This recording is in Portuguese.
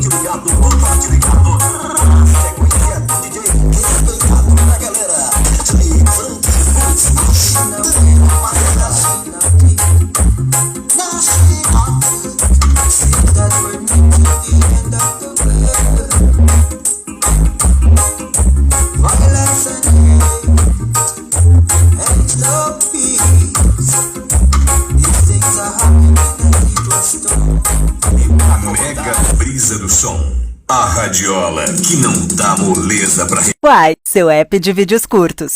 Compartilhado. Sequência do DJ respeitado da galera. De Frank Fênix. Mega Brisa do Som. A radiola que não dá moleza pra... Uai, seu app de vídeos curtos.